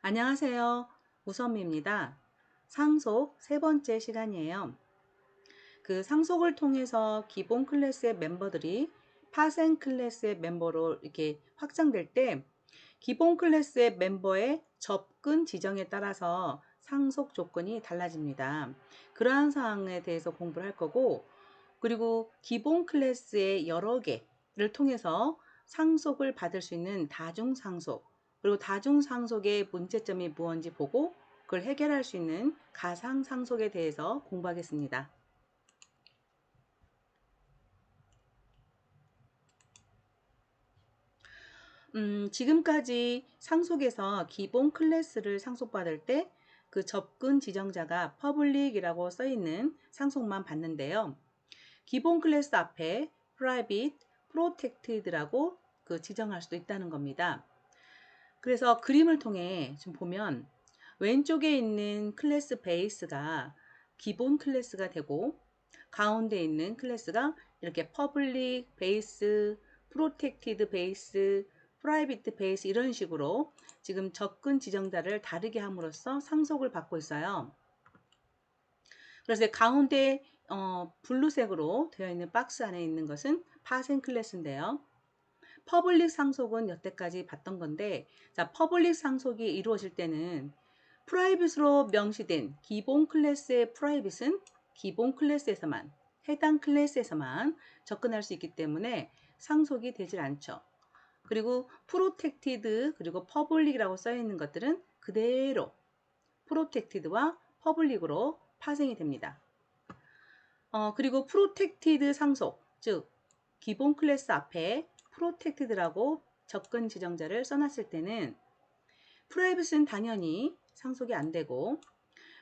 안녕하세요. 우선미입니다. 상속 세 번째 시간이에요. 그 상속을 통해서 기본 클래스의 멤버들이 파생 클래스의 멤버로 이렇게 확장될 때 기본 클래스의 멤버의 접근 지정에 따라서 상속 조건이 달라집니다. 그러한 사항에 대해서 공부를 할 거고, 그리고 기본 클래스의 여러 개를 통해서 상속을 받을 수 있는 다중상속, 그리고 다중상속의 문제점이 무엇인지 보고 그걸 해결할 수 있는 가상상속에 대해서 공부하겠습니다. 지금까지 상속에서 기본 클래스를 상속받을 때 그 접근 지정자가 public이라고 써 있는 상속만 받는데요. 기본 클래스 앞에 private, protected라고 그 지정할 수도 있다는 겁니다. 그래서 그림을 통해 좀 보면 왼쪽에 있는 클래스 베이스가 기본 클래스가 되고 가운데 있는 클래스가 이렇게 public 베이스, protected 베이스, private 베이스 이런 식으로 지금 접근 지정자를 다르게 함으로써 상속을 받고 있어요. 그래서 가운데 블루색으로 되어 있는 박스 안에 있는 것은 파생 클래스인데요. 퍼블릭 상속은 여태까지 봤던 건데, 자, 퍼블릭 상속이 이루어질 때는 프라이빗으로 명시된 기본 클래스의 프라이빗은 기본 클래스에서만, 해당 클래스에서만 접근할 수 있기 때문에 상속이 되질 않죠. 그리고 프로텍티드 그리고 퍼블릭이라고 써 있는 것들은 그대로 프로텍티드와 퍼블릭으로 파생이 됩니다. 그리고 프로텍티드 상속, 즉 기본 클래스 앞에 프로텍티드라고 접근 지정자를 써놨을 때는 프라이빗은 당연히 상속이 안 되고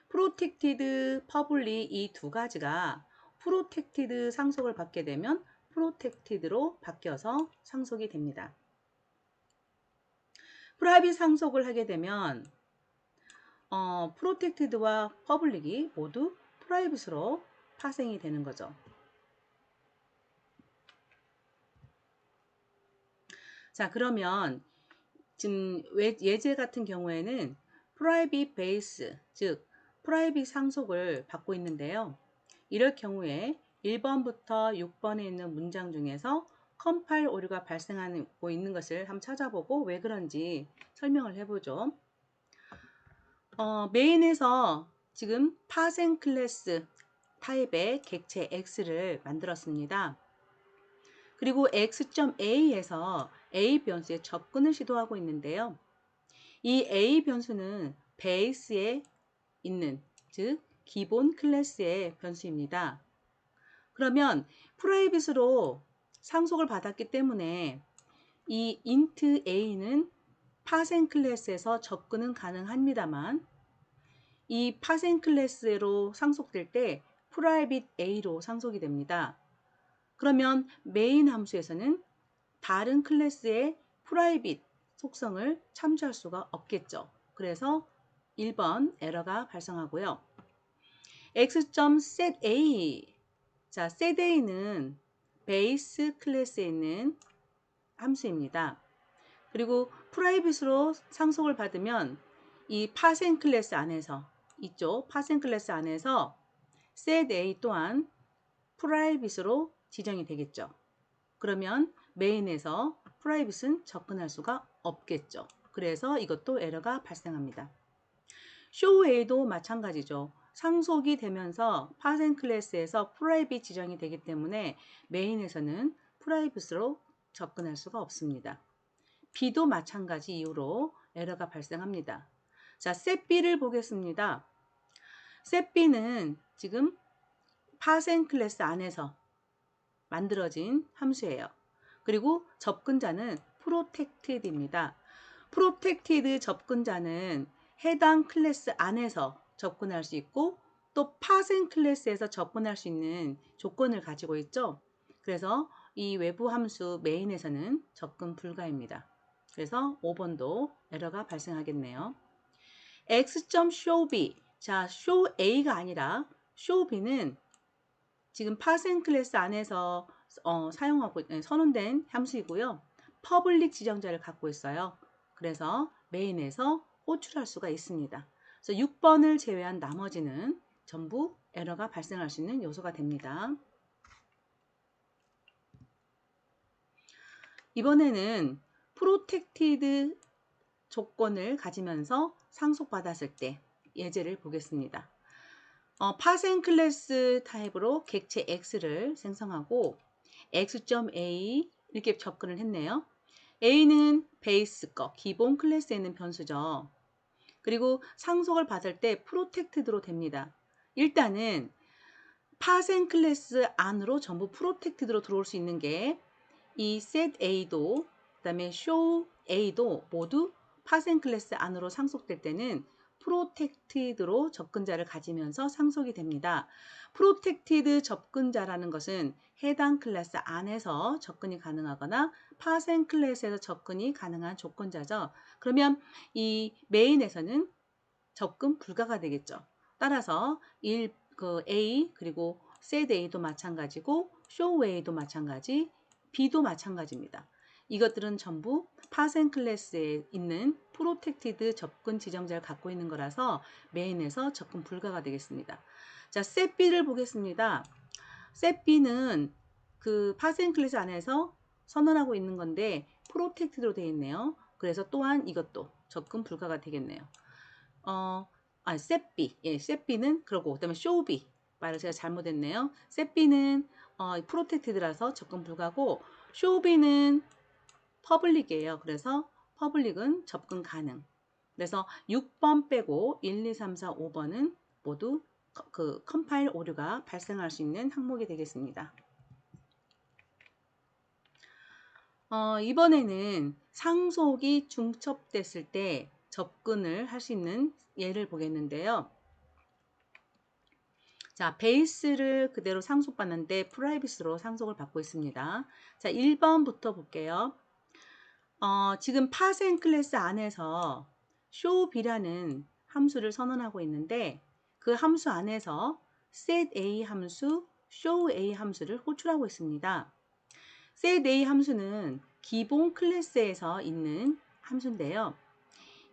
프로텍티드, 퍼블릭 이 두 가지가 프로텍티드 상속을 받게 되면 프로텍티드로 바뀌어서 상속이 됩니다. 프라이빗 상속을 하게 되면 프로텍티드와 퍼블릭이 모두 프라이빗으로 파생이 되는 거죠. 자, 그러면 지금 예제 같은 경우에는 프라이빗 베이스, 즉 프라이빗 상속을 받고 있는데요. 이럴 경우에 1번부터 6번에 있는 문장 중에서 컴파일 오류가 발생하고 있는 것을 한번 찾아보고 왜 그런지 설명을 해보죠. 메인에서 지금 파생 클래스 타입의 객체 X를 만들었습니다. 그리고 x.a에서 a 변수에 접근을 시도하고 있는데요. 이 a 변수는 베이스에 있는, 즉 기본 클래스의 변수입니다. 그러면 프라이빗으로 상속을 받았기 때문에 이 int a는 파생 클래스에서 접근은 가능합니다만 이 파생 클래스로 상속될 때 private a로 상속이 됩니다. 그러면 메인 함수에서는 다른 클래스의 private 속성을 참조할 수가 없겠죠. 그래서 1번 에러가 발생하고요. x.setA, 자, setA는 베이스 클래스에 있는 함수입니다. 그리고 프라이빗으로 상속을 받으면 이 파생 클래스 안에서, 이쪽 파생 클래스 안에서 setA 또한 프라이빗으로 지정이 되겠죠. 그러면 메인에서 프라이빗은 접근할 수가 없겠죠. 그래서 이것도 에러가 발생합니다. showA도 마찬가지죠. 상속이 되면서 파생 클래스에서 프라이빗 지정이 되기 때문에 메인에서는 프라이빗으로 접근할 수가 없습니다. B도 마찬가지 이유로 에러가 발생합니다. 자, setB를 보겠습니다. setB는 지금 파생 클래스 안에서 만들어진 함수예요. 그리고 접근자는 protected입니다. protected 접근자는 해당 클래스 안에서 접근할 수 있고 또 파생 클래스에서 접근할 수 있는 조건을 가지고 있죠. 그래서 이 외부 함수 메인에서는 접근 불가입니다. 그래서 5번도 에러가 발생하겠네요. x.showb, 자, showA가 아니라 showB는 지금 파생 클래스 안에서 사용하고 선언된 함수이고요. 퍼블릭 지정자를 갖고 있어요. 그래서 메인에서 호출할 수가 있습니다. 그래서 6번을 제외한 나머지는 전부 에러가 발생할 수 있는 요소가 됩니다. 이번에는 프로텍티드 조건을 가지면서 상속받았을 때 예제를 보겠습니다. 파생 클래스 타입으로 객체 X를 생성하고 X.A 이렇게 접근을 했네요. A는 베이스 거, 기본 클래스에 있는 변수죠. 그리고 상속을 받을 때 프로텍티드로 됩니다. 일단은 파생 클래스 안으로 전부 프로텍티드로 들어올 수 있는 게 이 set A도 그다음에 show A도 모두 파생 클래스 안으로 상속될 때는 프로텍티드로 접근자를 가지면서 상속이 됩니다. 프로텍티드 접근자라는 것은 해당 클래스 안에서 접근이 가능하거나 파생 클래스에서 접근이 가능한 조건자죠. 그러면 이 메인에서는 접근 불가가 되겠죠. 따라서 A 그리고 set A도 마찬가지고 show A도 마찬가지, B도 마찬가지입니다. 이것들은 전부 파생 클래스에 있는 프로텍티드 접근 지정자를 갖고 있는 거라서 메인에서 접근 불가가 되겠습니다. 자, set B를 보겠습니다. set B는 그 파생 클래스 안에서 선언하고 있는 건데 프로텍티드로 되어 있네요. 그래서 또한 이것도 접근 불가가 되겠네요. set B, set B는 그러고 그다음에 show B 말을 제가 잘못했네요. set B는 프로텍티드라서 접근 불가고 show B는 퍼블릭이에요. 그래서 퍼블릭은 접근 가능. 그래서 6번 빼고 1, 2, 3, 4, 5번은 모두 그 컴파일 오류가 발생할 수 있는 항목이 되겠습니다. 이번에는 상속이 중첩됐을 때 접근을 할 수 있는 예를 보겠는데요. 자, 베이스를 그대로 상속받는데 프라이빗으로 상속을 받고 있습니다. 자, 1번부터 볼게요. 지금 파생 클래스 안에서 showB라는 함수를 선언하고 있는데 그 함수 안에서 setA 함수, showA 함수를 호출하고 있습니다. setA 함수는 기본 클래스에서 있는 함수인데요.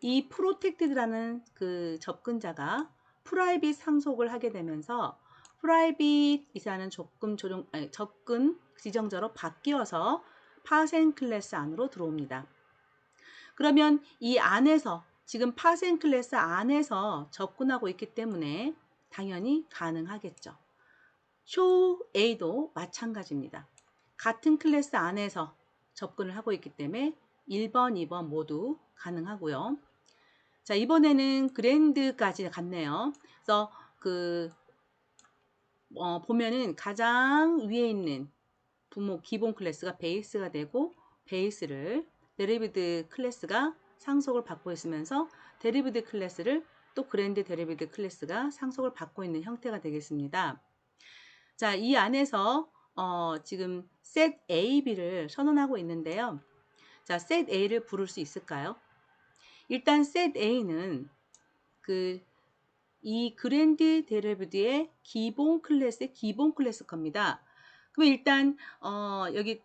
이 protected라는 그 접근자가 프라이빗 상속을 하게 되면서 프라이빗이라는 접근 지정자로 바뀌어서 파생 클래스 안으로 들어옵니다. 그러면 이 안에서 지금 파생 클래스 안에서 접근하고 있기 때문에 당연히 가능하겠죠. show A도 마찬가지입니다. 같은 클래스 안에서 접근을 하고 있기 때문에 1번, 2번 모두 가능하고요. 자, 이번에는 그랜드까지 갔네요. 그래서 보면은 가장 위에 있는 기본 클래스가 베이스가 되고 베이스를 데리비드 클래스가 상속을 받고 있으면서 데리비드 클래스를 또 그랜드 데리비드 클래스가 상속을 받고 있는 형태가 되겠습니다. 자, 이 안에서 지금 set A, B를 선언하고 있는데요. 자, set A를 부를 수 있을까요? 일단 set A는 이 그랜드 데리비드의 기본 클래스 겁니다. 그럼 일단 여기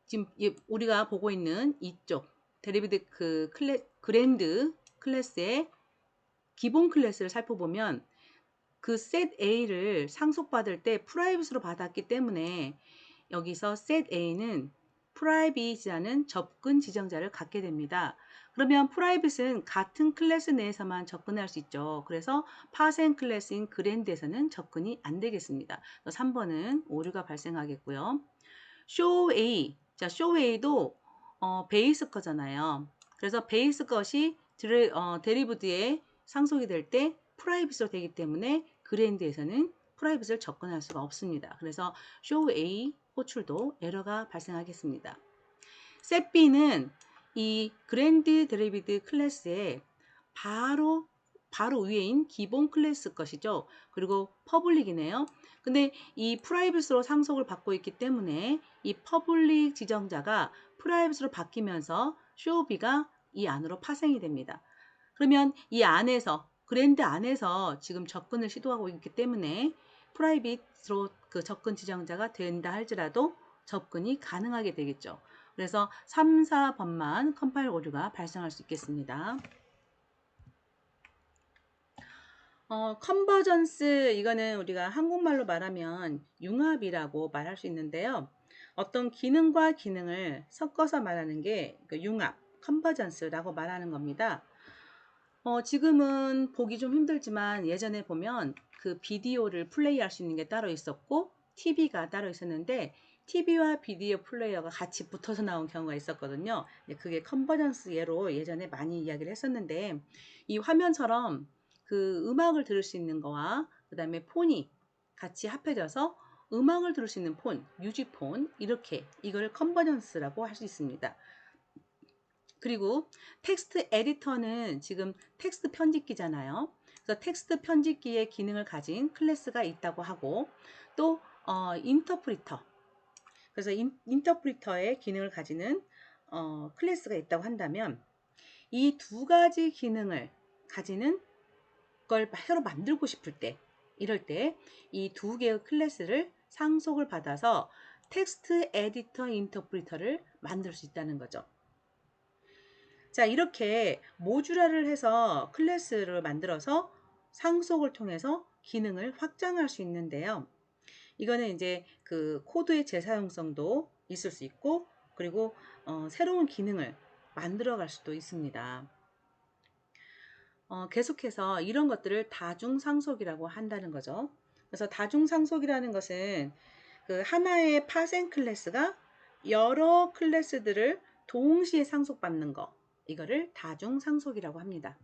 지금 우리가 보고 있는 이쪽 데리비드 그랜드 클래스의 기본 클래스를 살펴보면 그 set A를 상속받을 때 프라이빗으로 받았기 때문에 여기서 set A는 프라이빗이라는 접근 지정자를 갖게 됩니다. 그러면 프라이빗은 같은 클래스 내에서만 접근할 수 있죠. 그래서 파생 클래스인 그랜드에서는 접근이 안 되겠습니다. 3번은 오류가 발생하겠고요. show A, 자, show A도 베이스 거잖아요. 그래서 베이스 것이 데리브드에 상속이 될 때 프라이빗으로 되기 때문에 그랜드에서는 프라이빗을 접근할 수가 없습니다. 그래서 show A 호출도 에러가 발생하겠습니다. set B는 이 그랜드 데리비드 클래스의 바로 위에인 기본 클래스 것이죠. 그리고 퍼블릭이네요. 근데 이 프라이빗으로 상속을 받고 있기 때문에 이 퍼블릭 지정자가 프라이빗으로 바뀌면서 show B가 이 안으로 파생이 됩니다. 그러면 이 안에서 그랜드 안에서 지금 접근을 시도하고 있기 때문에 프라이빗으로 그 접근 지정자가 된다 할지라도 접근이 가능하게 되겠죠. 그래서 3, 4번만 컴파일 오류가 발생할 수 있겠습니다. 컨버전스 이거는 우리가 한국말로 말하면 융합이라고 말할 수 있는데요. 어떤 기능과 기능을 섞어서 말하는 게 그 융합, 컨버전스라고 말하는 겁니다. 지금은 보기 좀 힘들지만 예전에 보면 그 비디오를 플레이할 수 있는 게 따로 있었고 TV가 따로 있었는데 TV와 비디오 플레이어가 같이 붙어서 나온 경우가 있었거든요. 그게 컨버전스 예로 예전에 많이 이야기를 했었는데 이 화면처럼 그 음악을 들을 수 있는 거와 그 다음에 폰이 같이 합해져서 음악을 들을 수 있는 폰, 뮤직폰 이렇게 이걸 컨버전스라고 할 수 있습니다. 그리고 텍스트 에디터는 지금 텍스트 편집기잖아요. 그래서 텍스트 편집기의 기능을 가진 클래스가 있다고 하고 또 인터프리터 그래서 인터프리터의 기능을 가지는 클래스가 있다고 한다면 이 두 가지 기능을 가지는 걸 새로 만들고 싶을 때 이럴 때 이 두 개의 클래스를 상속을 받아서 텍스트 에디터 인터프리터를 만들 수 있다는 거죠. 자, 이렇게 모듈화를 해서 클래스를 만들어서 상속을 통해서 기능을 확장할 수 있는데요. 이거는 이제 그 코드의 재사용성도 있을 수 있고 그리고 새로운 기능을 만들어 갈 수도 있습니다. 계속해서 이런 것들을 다중상속이라고 한다는 거죠. 그래서 다중상속이라는 것은 그 하나의 파생 클래스가 여러 클래스들을 동시에 상속받는 거 이거를 다중상속이라고 합니다.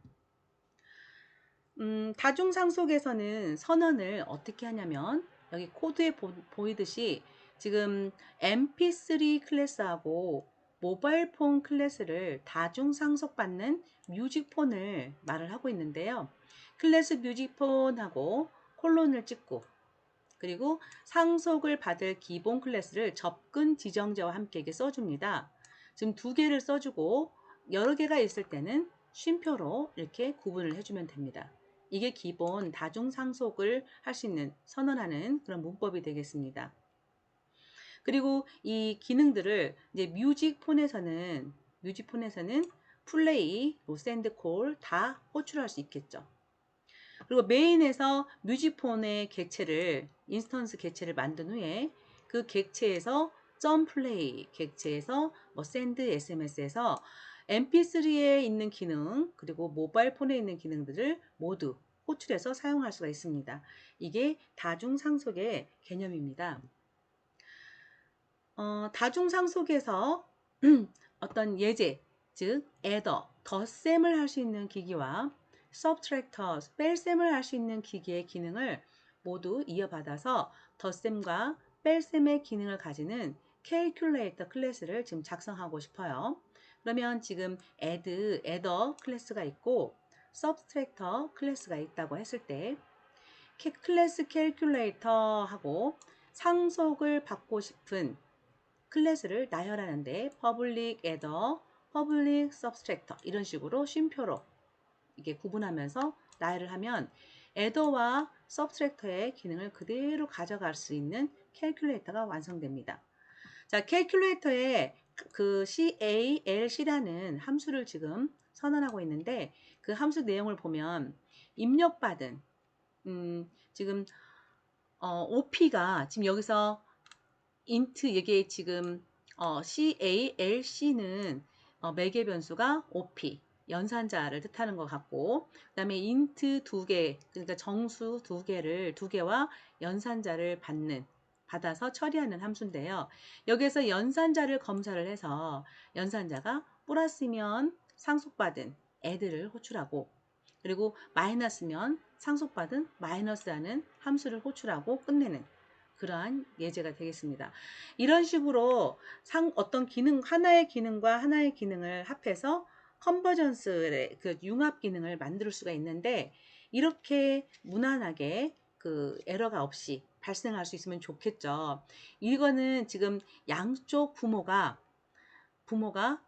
다중상속에서는 선언을 어떻게 하냐면 여기 코드에 보이듯이 지금 mp3 클래스하고 모바일폰 클래스를 다중상속받는 뮤직폰을 말을 하고 있는데요. 클래스 뮤직폰하고 콜론을 찍고 그리고 상속을 받을 기본 클래스를 접근 지정자와 함께 이렇게 써줍니다. 지금 두 개를 써주고 여러 개가 있을 때는 쉼표로 이렇게 구분을 해주면 됩니다. 이게 기본 다중상속을 할 수 있는 선언하는 그런 문법이 되겠습니다. 그리고 이 기능들을 이제 뮤직폰에서는 플레이, 샌드 콜 다 호출할 수 있겠죠. 그리고 메인에서 뮤직폰의 객체를 인스턴스 객체를 만든 후에 그 객체에서 점 플레이 객체에서 뭐 샌드 SMS에서 mp3에 있는 기능 그리고 모바일 폰에 있는 기능들을 모두 호출해서 사용할 수가 있습니다. 이게 다중상속의 개념입니다. 다중상속에서 어떤 예제, 즉 adder, 덧셈을 할 수 있는 기기와 subtractor, 뺄셈을 할 수 있는 기기의 기능을 모두 이어받아서 덧셈과 뺄셈의 기능을 가지는 calculator 클래스를 지금 작성하고 싶어요. 그러면 지금 adder 클래스가 있고 subtractor 클래스가 있다고 했을 때 클래스 calculator하고 상속을 받고 싶은 클래스를 나열하는데 public adder, public subtractor 이런 식으로 쉼표로 이게 구분하면서 나열을 하면 adder와 subtractor의 기능을 그대로 가져갈 수 있는 calculator가 완성됩니다. 자, calculator에 그 calc라는 함수를 지금 선언하고 있는데 그 함수 내용을 보면 입력받은 지금 OP가 지금 여기서 int 이게 지금 calc는 매개 변수가 op 연산자를 뜻하는 것 같고 그 다음에 int 두 개 그러니까 정수 두 개와 연산자를 받아서 처리하는 함수인데요. 여기에서 연산자를 검사를 해서 연산자가 플러스면 상속받은 add를 호출하고 그리고 마이너스면 상속받은 마이너스라는 함수를 호출하고 끝내는 그러한 예제가 되겠습니다. 이런 식으로 어떤 기능 하나의 기능과 하나의 기능을 합해서 컨버전스의 그 융합 기능을 만들 수가 있는데 이렇게 무난하게 그 에러가 없이 발생할 수 있으면 좋겠죠. 이거는 지금 양쪽 부모가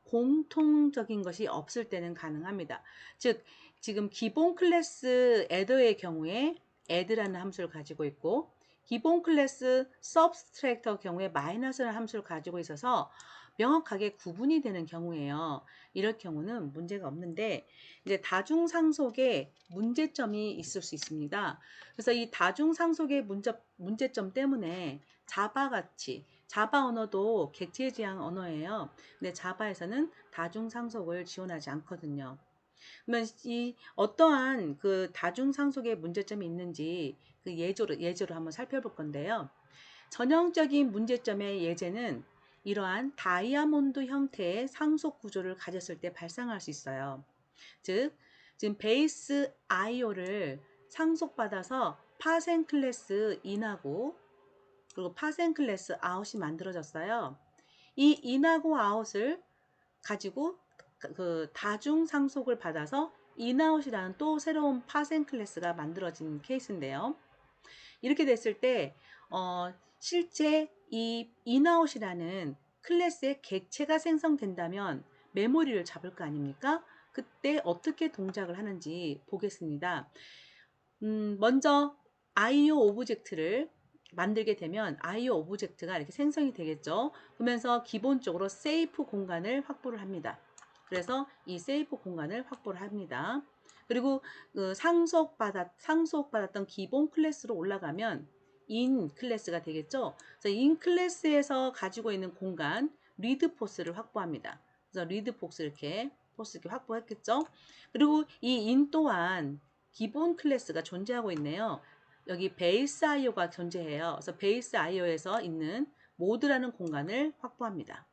공통적인 것이 없을 때는 가능합니다. 즉 지금 기본 클래스 adder의 경우에 add라는 함수를 가지고 있고 기본 클래스 subtractor 경우에 마이너스라는 함수를 가지고 있어서 명확하게 구분이 되는 경우예요. 이럴 경우는 문제가 없는데 이제 다중상속에 문제점이 있을 수 있습니다. 그래서 이 다중상속의 문제점 때문에 자바같이 자바 언어도 객체 지향 언어예요. 근데 자바에서는 다중상속을 지원하지 않거든요. 그러면 이 어떠한 그 다중상속의 문제점이 있는지 그 예조로 한번 살펴볼 건데요. 전형적인 문제점의 예제는 이러한 다이아몬드 형태의 상속 구조를 가졌을 때 발생할 수 있어요. 즉, 지금 베이스 IO를 상속받아서 파생 클래스 인하고 그리고 파생 클래스 아웃이 만들어졌어요. 이 인하고 아웃을 가지고 그 다중 상속을 받아서 인아웃이라는 또 새로운 파생 클래스가 만들어진 케이스인데요. 이렇게 됐을 때 실제 이 인아웃이라는 클래스의 객체가 생성된다면 메모리를 잡을 거 아닙니까? 그때 어떻게 동작을 하는지 보겠습니다. 먼저 IO 오브젝트를 만들게 되면 IO 오브젝트가 이렇게 생성이 되겠죠. 그러면서 기본적으로 세이프 공간을 확보를 합니다. 그래서 이 세이프 공간을 확보를 합니다. 그리고 그 상속받았던 기본 클래스로 올라가면 인 클래스가 되겠죠. 그래서 인 클래스에서 가지고 있는 공간 리드 포스를 확보합니다. 그래서 리드 포스 이렇게 확보했겠죠. 그리고 이 인 또한 기본 클래스가 존재하고 있네요. 여기 베이스 IO가 존재해요. 그래서 베이스 IO에서 있는 모드라는 공간을 확보합니다.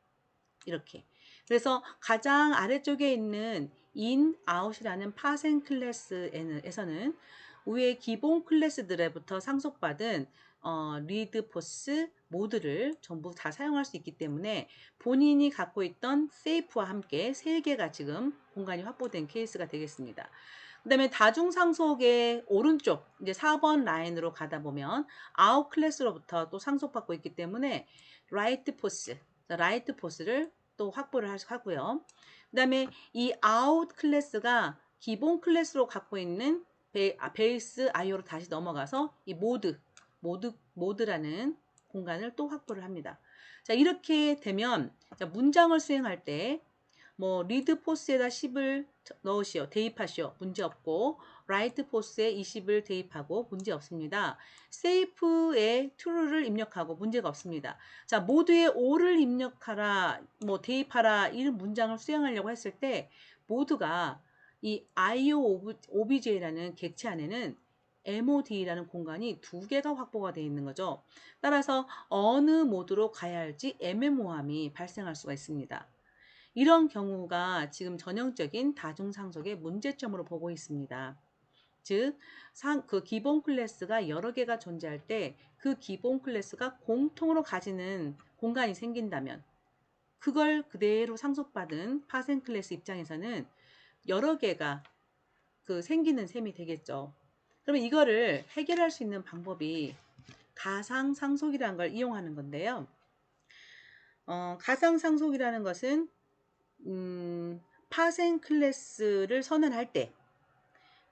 이렇게. 그래서 가장 아래쪽에 있는 in, out이라는 파생 클래스에서는 위에 기본 클래스들로부터 상속받은 리드 포스 모드를 전부 다 사용할 수 있기 때문에 본인이 갖고 있던 세이프와 함께 3개가 지금 공간이 확보된 케이스가 되겠습니다. 그 다음에 다중상속의 오른쪽 이제 4번 라인으로 가다 보면 아웃 클래스로부터 또 상속받고 있기 때문에 라이트 포스를 또 확보를 하고요. 그 다음에 이 아웃 클래스가 기본 클래스로 갖고 있는 베이스 IO로 다시 넘어가서 이 모드라는 공간을 또 확보를 합니다. 자, 이렇게 되면 문장을 수행할 때 뭐 리드 포스에다 10을 넣으시오. 대입하시오. 문제 없고 라이트 포스에 20을 대입하고 문제 없습니다. 세이프에 true를 입력하고 문제가 없습니다. 자, 모두에 5를 입력하라, 뭐 대입하라 이 문장을 수행하려고 했을 때 모두가 이 IO OBJ라는 객체 안에는 MOD라는 공간이 2개가 확보가 되어 있는 거죠. 따라서 어느 모드로 가야 할지 애매모호함이 발생할 수가 있습니다. 이런 경우가 지금 전형적인 다중상속의 문제점으로 보고 있습니다. 즉, 그 기본 클래스가 여러 개가 존재할 때 그 기본 클래스가 공통으로 가지는 공간이 생긴다면 그걸 그대로 상속받은 파생 클래스 입장에서는 여러 개가 그 생기는 셈이 되겠죠. 그러면 이거를 해결할 수 있는 방법이 가상상속이라는 걸 이용하는 건데요. 가상상속이라는 것은 파생 클래스를 선언할 때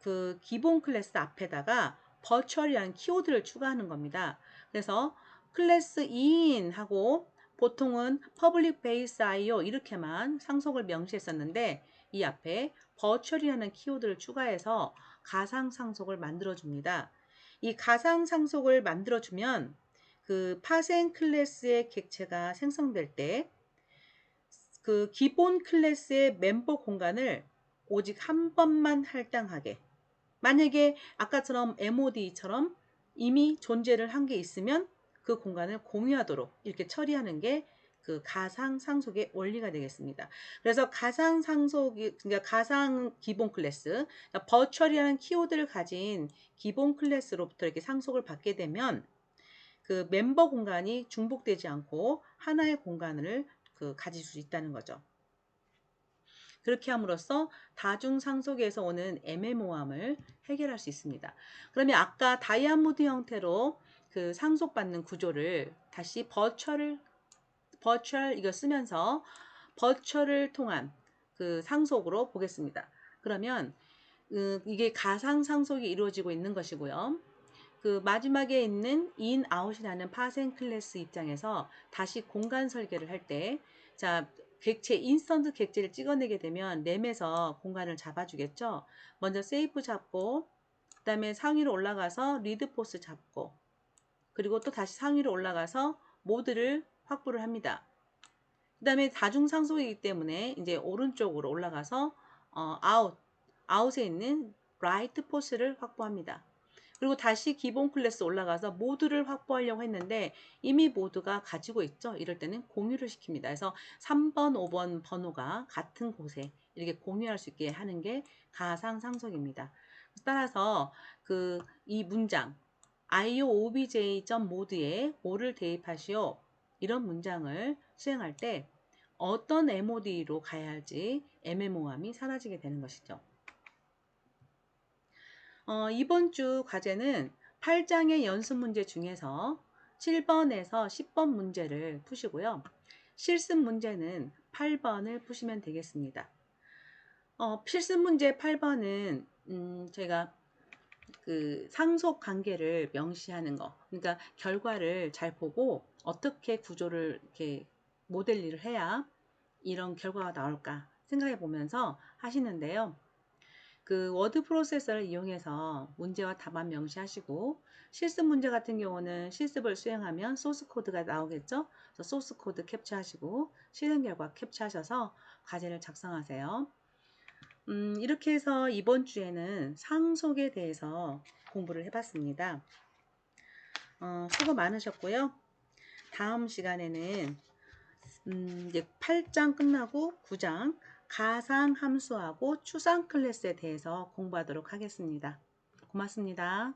그 기본 클래스 앞에다가 virtual이라는 키워드를 추가하는 겁니다. 그래서 클래스 in 하고 보통은 public base IO 이렇게만 상속을 명시했었는데 이 앞에 virtual이라는 키워드를 추가해서 가상 상속을 만들어 줍니다. 이 가상 상속을 만들어 주면 그 파생 클래스의 객체가 생성될 때 그 기본 클래스의 멤버 공간을 오직 한 번만 할당하게, 만약에 아까처럼 MOD처럼 이미 존재를 한 게 있으면 그 공간을 공유하도록 이렇게 처리하는 게 그 가상 상속의 원리가 되겠습니다. 그래서 가상 상속이, 그러니까 가상 기본 클래스, 그러니까 버추얼이라는 키워드를 가진 기본 클래스로부터 이렇게 상속을 받게 되면 그 멤버 공간이 중복되지 않고 하나의 공간을 가질 수 있다는 거죠. 그렇게 함으로써 다중상속에서 오는 애매모호함을 해결할 수 있습니다. 그러면 아까 다이아몬드 형태로 그 상속받는 구조를 다시 버추얼 이거 쓰면서 버추얼을 통한 그 상속으로 보겠습니다. 그러면 이게 가상 상속이 이루어지고 있는 것이고요. 그 마지막에 있는 in, out이라는 파생 클래스 입장에서 다시 공간 설계를 할 때 자, 객체, 인스턴트 객체를 찍어내게 되면 램에서 공간을 잡아주겠죠. 먼저 세이프 잡고, 그 다음에 상위로 올라가서 리드 포스 잡고, 그리고 또 다시 상위로 올라가서 모드를 확보를 합니다. 그 다음에 다중상속이기 때문에 이제 오른쪽으로 올라가서 아웃에 있는 라이트 포스를 확보합니다. 그리고 다시 기본 클래스 올라가서 모드를 확보하려고 했는데 이미 모드가 가지고 있죠. 이럴 때는 공유를 시킵니다. 그래서 3번, 5번 번호가 같은 곳에 이렇게 공유할 수 있게 하는 게 가상상속입니다. 따라서 이 문장 IOOBJ.mode에 뭐를 대입하시오. 이런 문장을 수행할 때 어떤 MOD로 가야 할지 애매모호함이 사라지게 되는 것이죠. 이번 주 과제는 8장의 연습 문제 중에서 7번에서 10번 문제를 푸시고요. 실습 문제는 8번을 푸시면 되겠습니다. 실습 문제 8번은 제가 상속 관계를 명시하는 거, 그러니까 결과를 잘 보고 어떻게 구조를 이렇게 모델링을 해야 이런 결과가 나올까 생각해 보면서 하시는데요. 워드 프로세서를 이용해서 문제와 답안 명시하시고, 실습 문제 같은 경우는 실습을 수행하면 소스 코드가 나오겠죠. 그래서 소스 코드 캡처하시고 실행 결과 캡처하셔서 과제를 작성하세요. 이렇게 해서 이번 주에는 상속에 대해서 공부를 해봤습니다. 수고 많으셨고요. 다음 시간에는 이제 8장 끝나고 9장 가상함수하고 추상 클래스에 대해서 공부하도록 하겠습니다. 고맙습니다.